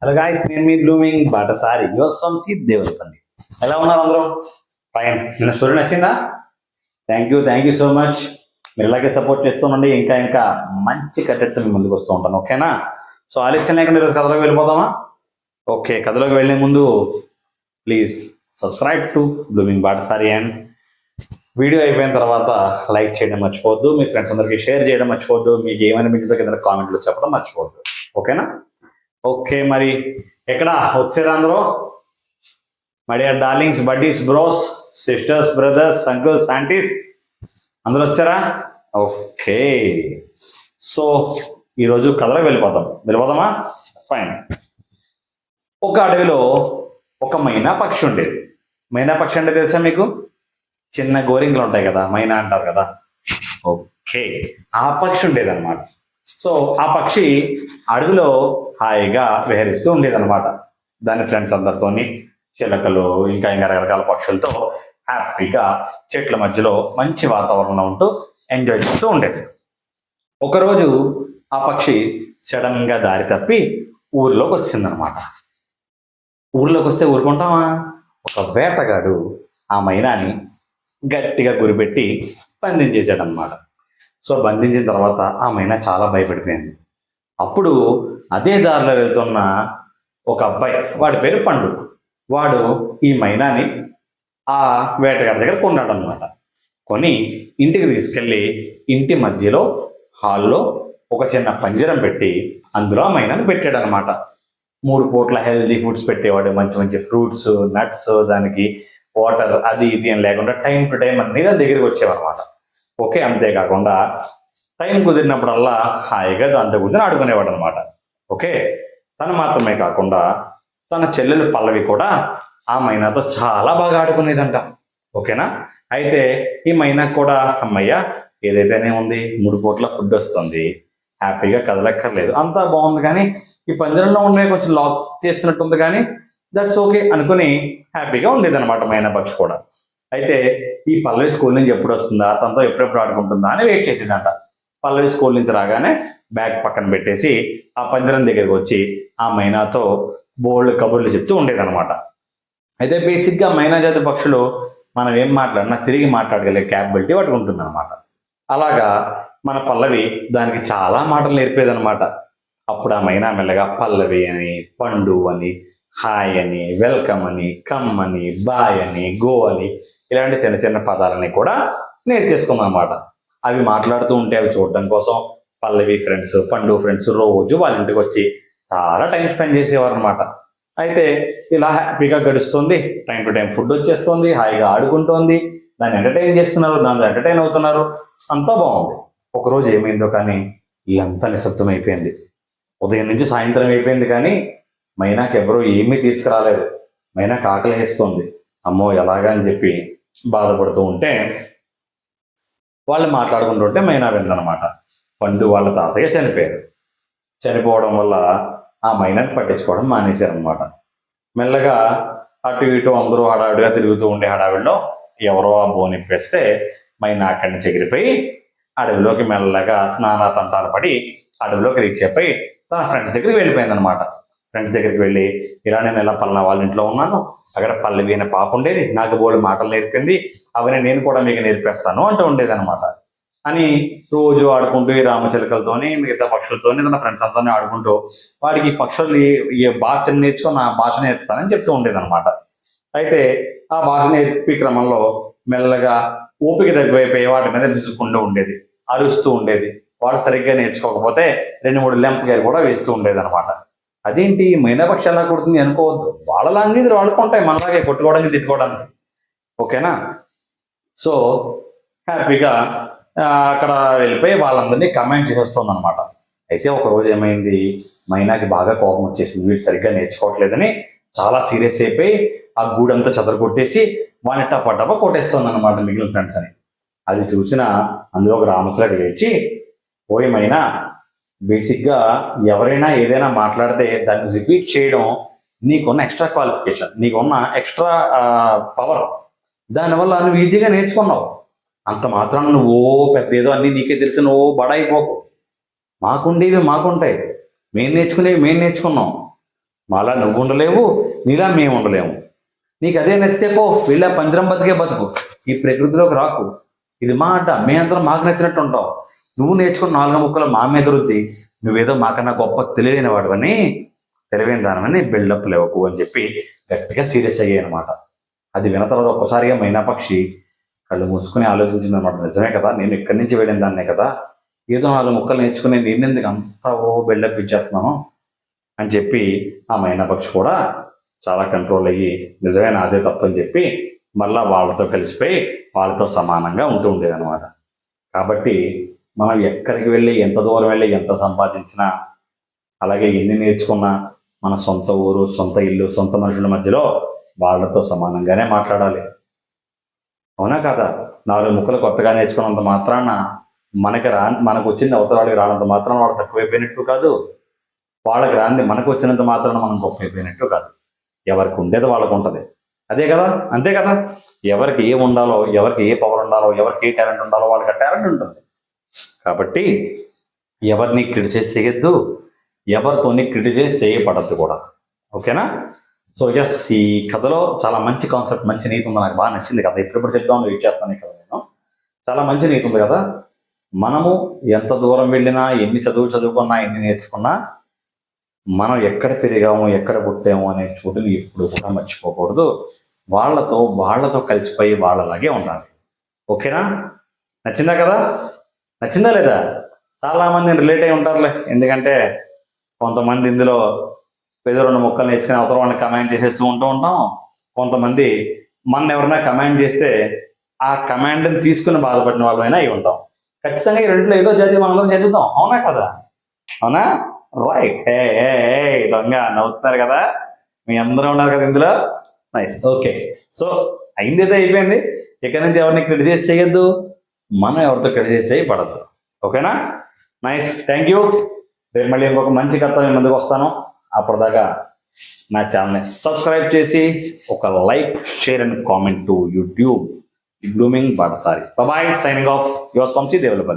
Hello guys, నేను మీ blooming Batasari your Vamsi Devarapalli. ఎలా ఉన్నారు అందరూ? ఫైన్. నిన్న స్టోరీ నచ్చిందా? Thank you so much. మీరు ఇలాగే సపోర్ట్ చేస్తుండండి. ఇంకా ఇంకా మంచి కంటెంట్తో మీ ముందుకు వస్తూ ఉంటాను. ఓకేనా? సో ఆలస్యం లేకుండా ఈరోజు కథలోకి వెళ్ళిపోదామా? ఓకే, కథలోకి వెళ్ళే ముందు please subscribe to blooming Batasari and video అయిపోయిన తర్వాత లైక్ చేయడం మర్చిపోవద్దు, మీ ఫ్రెండ్స్ అందరికీ షేర్ చేయడం మర్చిపోవద్దు, మీకు ఏమైనా మీకు కింద కామెంట్లు చెప్పడం మర్చిపోవద్దు. ఓకేనా? ఓకే, మరి ఎక్కడ వచ్చారా అందరూ? My dear darlings, buddies, bros, sisters, brothers, uncles, aunties అందరూ వచ్చారా? ఓకే, సో ఈరోజు కథలోకి వెళ్ళిపోదామా? ఫైన్. ఒక అడవిలో ఒక మైనా పక్షి ఉండేది. మైనా పక్షి అంటే తెలుసా మీకు? చిన్న గోరింకలు ఉంటాయి కదా, మైనా అంటారు కదా. ఓకే, ఆ పక్షి ఉండేది అనమాట. సో ఆ పక్షి అడవిలో హాయిగా విహరిస్తూ ఉండేది అనమాట. దాని ఫ్రెండ్స్ అందరితోని, చిలకలు, ఇంకా రకరకాల పక్షులతో హ్యాపీగా చెట్ల మధ్యలో మంచి వాతావరణం ఉంటూ ఎంజాయ్ చేస్తూ ఉండేది. ఒకరోజు ఆ పక్షి సడన్ గా దారి తప్పి ఊర్లోకి వచ్చిందనమాట. ఊర్లోకి వస్తే ఊరుకుంటామా? ఒక వేటగాడు ఆ మైనాని గట్టిగా గురిపెట్టి బంధించేశాడనమాట. సో బంధించిన తర్వాత ఆ మైనా చాలా భయపడిపోయింది. అప్పుడు అదే దారిలో వెళ్తున్న ఒక అబ్బాయి, వాడి పేరు పండు, వాడు ఈ మైనాని ఆ వేటగాడి దగ్గర కొన్నాడు అనమాట. కొని ఇంటికి తీసుకెళ్ళి ఇంటి మధ్యలో హాల్లో ఒక చిన్న పంజరం పెట్టి అందులో ఆ మైనాని పెట్టాడు అనమాట. 3 పూట్ల హెల్దీ ఫుడ్స్ పెట్టేవాడు, మంచి మంచి ఫ్రూట్స్, నట్స్, దానికి వాటర్ అది ఇది అని లేకుండా టైం టు టైం అన్ని దాని దగ్గరికి వచ్చేవన్నమాట. ఓకే, అంతేకాకుండా టైం కుదిరినప్పుడల్లా హాయిగా దాంతో కూర్చొని ఆడుకునేవాడు అనమాట. ఓకే, తను మాత్రమే కాకుండా తన చెల్లెలు పల్లవి కూడా ఆ మైనాతో చాలా బాగా ఆడుకునేదంట. ఓకేనా? అయితే ఈ మైనా కూడా అమ్మయ్య ఏదైతేనే ఉంది, 3 పూట్ల ఫుడ్ వస్తుంది, హ్యాపీగా కదలక్కర్లేదు, అంతా బాగుంది, కానీ ఈ పంజరంలో ఉండే కొంచెం లాక్ చేస్తున్నట్టుంది, కానీ దట్స్ ఓకే అనుకుని హ్యాపీగా ఉండేదన్నమాట మైనా పక్షి కూడా. అయితే ఈ పల్లవి స్కూల్ నుంచి ఎప్పుడు వస్తుందా, తనతో ఎప్పుడెప్పుడు ఆడుకుంటుందా అని వెయిట్ చేసేదంట. పల్లవి స్కూల్ నుంచి రాగానే బ్యాగ్ పక్కన పెట్టేసి ఆ పంజరం దగ్గరికి వచ్చి ఆ మైనాతో బోల్డ్ కబుర్లు చెప్తూ ఉండేదన్నమాట. అయితే బేసిక్గా మైనా జాతి పక్షులు మనం ఏం మాట్లాడినా తిరిగి మాట్లాడగలిగే క్యాపబిలిటీ వాటికి ఉంటుందన్నమాట. అలాగా మన పల్లవి దానికి చాలా మాటలు నేర్పేదన్నమాట. అప్పుడు ఆ మైనా మెల్లగా పల్లవి అని, పండు అని, హాయ్ అని, వెల్కమ్ అని, కమ్ అని, బాయ్ అని, గో అని ఇలాంటి చిన్న చిన్న పదాలని కూడా నేర్చేసుకుందన్నమాట. అవి మాట్లాడుతూ ఉంటే అవి చూడడం కోసం పల్లవి ఫ్రెండ్స్, పండు ఫ్రెండ్స్ రోజు వాళ్ళ ఇంటికి వచ్చి చాలా టైం స్పెండ్ చేసేవారు అనమాట. అయితే ఇలా హ్యాపీగా గడుస్తుంది, టైం టు టైం ఫుడ్ వచ్చేస్తుంది, హాయిగా ఆడుకుంటోంది, దాన్ని ఎంటర్టైన్ చేస్తున్నారు, దాంట్లో ఎంటర్టైన్ అవుతున్నారు, అంతా బాగుంది. ఒకరోజు ఏమైందో కానీ ఇల్లంతా నిశ్శబ్దం అయిపోయింది. ఉదయం నుంచి సాయంత్రం అయిపోయింది, కానీ మైనాకి ఎవరో ఏమీ తీసుకురాలేదు. మైనాకి ఆకలి వేస్తుంది. అమ్మో ఎలాగా అని చెప్పి బాధపడుతూ ఉంటే వాళ్ళు మాట్లాడుకుంటుంటే మైనా విందనమాట. పండు వాళ్ళ తాతయ్య చనిపోయారు. చనిపోవడం వల్ల ఆ మైనాని పట్టించుకోవడం మానేశారనమాట. మెల్లగా అటు ఇటు అందరూ హడావిడిగా తిరుగుతూ ఉండే హడావిడిలో ఎవరో ఆ బోనిప్పేస్తే మైనా అక్కడి నుంచి ఎగిరిపోయి అడవిలోకి మెల్లగా నానా తంటాలు పడి అడవిలోకి రీచ్ అయిపోయి తన ఫ్రెండ్స్ దగ్గరికి వెళ్ళిపోయింది అనమాట. ఫ్రెండ్స్ దగ్గరికి వెళ్ళి ఇలా నేను ఇలా పలానా వాళ్ళ ఇంట్లో ఉన్నాను, అక్కడ పల్లవి అనే పాప ఉండేది, నాకు బోల్డ్ మాటలు నేర్పింది, అవన్నీ నేను కూడా మీకు నేర్పేస్తాను అంటూ ఉండేది అనమాట. అని రోజు ఆడుకుంటూ ఈ రామచిలకలతోని మిగతా పక్షులతోని తన ఫ్రెండ్స్ అంతా ఆడుకుంటూ వాడికి పక్షులు ఏ భాష నేర్చుకో నా భాష నేర్పుతానని చెప్తూ ఉండేది అనమాట. అయితే ఆ భాష నేర్పి క్రమంలో మెల్లగా ఓపిక తగ్గిపోయి వాటి మీద విసుక్కుంటూ ఉండేది, అరుస్తూ ఉండేది. వాడు సరిగ్గా నేర్చుకోకపోతే 2-3 లెంపకాయలు కూడా వేస్తూ ఉండేది అనమాట. అదేంటి మైనా పక్షి ఎలా కొడుతుంది అనుకోవద్దు, వాళ్ళ లాంగ్వేజ్ వాడుకుంటాయి మనలాగే కొట్టుకోవడానికి, తిట్టుకోవడానికి. ఓకేనా? సో హ్యాపీగా అక్కడ వెళ్ళిపోయి వాళ్ళందరినీ కమెంట్ చేసేస్తుంది అనమాట. అయితే ఒక రోజు ఏమైంది, మైనాకి బాగా కోపం వచ్చేసింది, వీడు సరిగ్గా నేర్చుకోవట్లేదని చాలా సీరియస్ అయిపోయి ఆ గూడంతా చెదర కొట్టేసి వాడిని టపా కొట్టేస్తుంది అనమాట మిగిలిన ఫ్రెండ్స్ అని. అది చూసిన అందులో ఒక రామచిలక లేచి, పోయి మైనా, బేసిక్గా ఎవరైనా ఏదైనా మాట్లాడితే దాన్ని రిపీట్ చేయడం నీకున్న ఎక్స్ట్రా క్వాలిఫికేషన్, నీకున్న ఎక్స్ట్రా పవర్, దానివల్ల నువ్వు ఈజీగా నేర్చుకున్నావు. అంత మాత్రం నువ్వు పెద్ద ఏదో అన్నీ నీకే తెలిసి నువ్వు బడాయిపోకు. మాకుండేవి మాకుంటాయి, మేము నేర్చుకునేవి మేము నేర్చుకున్నాం. మాలా నువ్వు ఉండలేవు, నీలా మేము ఉండలేము. నీకు అదే నచ్చితే పో, వీళ్ళ పంజరం బతికే బతుకు, ఈ ప్రకృతిలోకి రాకు. ఇది మా అడ్డ, మేమందరం మాకు నచ్చినట్టు ఉంటావు. నువ్వు నేర్చుకున్న 4 ముక్కలు మా మీద రుద్ది నువ్వేదో మాకన్నా గొప్ప తెలివైన వాడువని, తెలివైన దానమని బిల్డప్ లేవకు అని చెప్పి గట్టిగా సీరియస్ అయ్యాయి అనమాట. అది విన తర్వాత ఒక్కసారిగా మైనాపక్షి కళ్ళు మూసుకుని ఆలోచించింది అనమాట. నిజమే కదా, నేను ఇక్కడి నుంచి వెళ్ళిన దాన్నే కదా, ఏదో 4 ముక్కలు నేర్చుకుని నేనెందుకు అంతా బిల్డప్ ఇచ్చేస్తున్నాను అని చెప్పి ఆ మైనాపక్షి కూడా చాలా కంట్రోల్ అయ్యి నిజమే నాదే తప్పని చెప్పి మళ్ళా వాళ్ళతో కలిసిపోయి వాళ్ళతో సమానంగా ఉంటూ ఉండేది అనమాట. కాబట్టి మనం ఎక్కడికి వెళ్ళి ఎంత దూరం వెళ్ళి ఎంత సంపాదించినా, అలాగే ఎన్ని నేర్చుకున్నా మన సొంత ఊరు, సొంత ఇల్లు, సొంత మనుషుల మధ్యలో వాళ్ళతో సమానంగానే మాట్లాడాలి. అవునా కదా? 4 ముక్కలు కొత్తగా నేర్చుకున్నంత మాత్రాన మనకు వచ్చింది అవతల వాళ్ళకి రానంత మాత్రాన వాళ్ళు తక్కువైపోయినట్టు కాదు, వాళ్ళకి రాంది మనకు వచ్చినంత మాత్రాన మనం గొప్ప అయిపోయినట్టు కాదు. ఎవరికి ఉండేది వాళ్ళకు ఉంటుంది. అదే కదా, అంతే కదా. ఎవరికి ఏ ఉండాలో, ఎవరికి ఏ పవర్ ఉండాలో, ఎవరికి ఏ టాలెంట్ ఉండాలో వాళ్ళకి ఆ టాలెంట్ ఉంటుంది. కాబట్టి ఎవరిని క్రిటిసైజ్ చేయొద్దు, ఎవరితోని క్రిటిసైజ్ చేయబడద్దు కూడా. ఓకేనా? సో ఎస్, ఈ కథలో చాలా మంచి కాన్సెప్ట్, మంచి నీతి ఉంది. నాకు బాగా నచ్చింది కదా, ఇప్పుడు చెప్తాను, వెయిట్ చేస్తాను ఈ కథ నేను. చాలా మంచి నీతి ఉంది కదా. మనము ఎంత దూరం వెళ్ళినా, ఎన్ని చదువుకున్నా, ఎన్ని నేర్చుకున్నా, మనం ఎక్కడ పెరిగాము, ఎక్కడ పుట్టాము అనే చోటుని ఎప్పుడు కూడా మర్చిపోకూడదు. వాళ్ళతో కలిసిపోయి వాళ్ళలాగే ఉండాలి. ఓకేనా? నచ్చిందా కదా? నచ్చిందా లేదా? చాలామంది రిలేట్ అయి ఉంటారులే. ఎందుకంటే కొంతమంది ఇందులో ఏదో 2 ముక్కలు నేర్చుకుని అవతల వాళ్ళని కమెంట్ చేసేస్తూ ఉంటాం. కొంతమంది మన ఎవరైనా కమెంట్ చేస్తే ఆ కమాండ్ని తీసుకుని బాధపడిన వాళ్ళైనా అయి ఉంటాం. ఖచ్చితంగా ఈ రెండులో ఏదో జాతి మనందరం చదువుతాం. అవునా కదా? అవునా? రైట్. దొంగ నవ్వుతున్నారు కదా, మీ అందరూ ఉన్నారు కదా ఇందులో. నైస్. ఓకే, సో అయింది అయిపోయింది. ఇక్కడ నుంచి ఎవరిని క్రిటిసైజ్ చేయొద్దు, మనం ఎవరితో క్రిటిసైజ్ చేయబడద్దు. ఓకేనా? Nice, thank you. రేపు మళ్ళీ ఇంకొక మంచి కథ నేను ముందుకు వస్తాను. అప్పటిదాకా నా ఛానల్ని సబ్స్క్రైబ్ చేసి ఒక like, share and comment to YouTube blooming Batasari. Bye, signing off, yours Vamsi Devulapalli.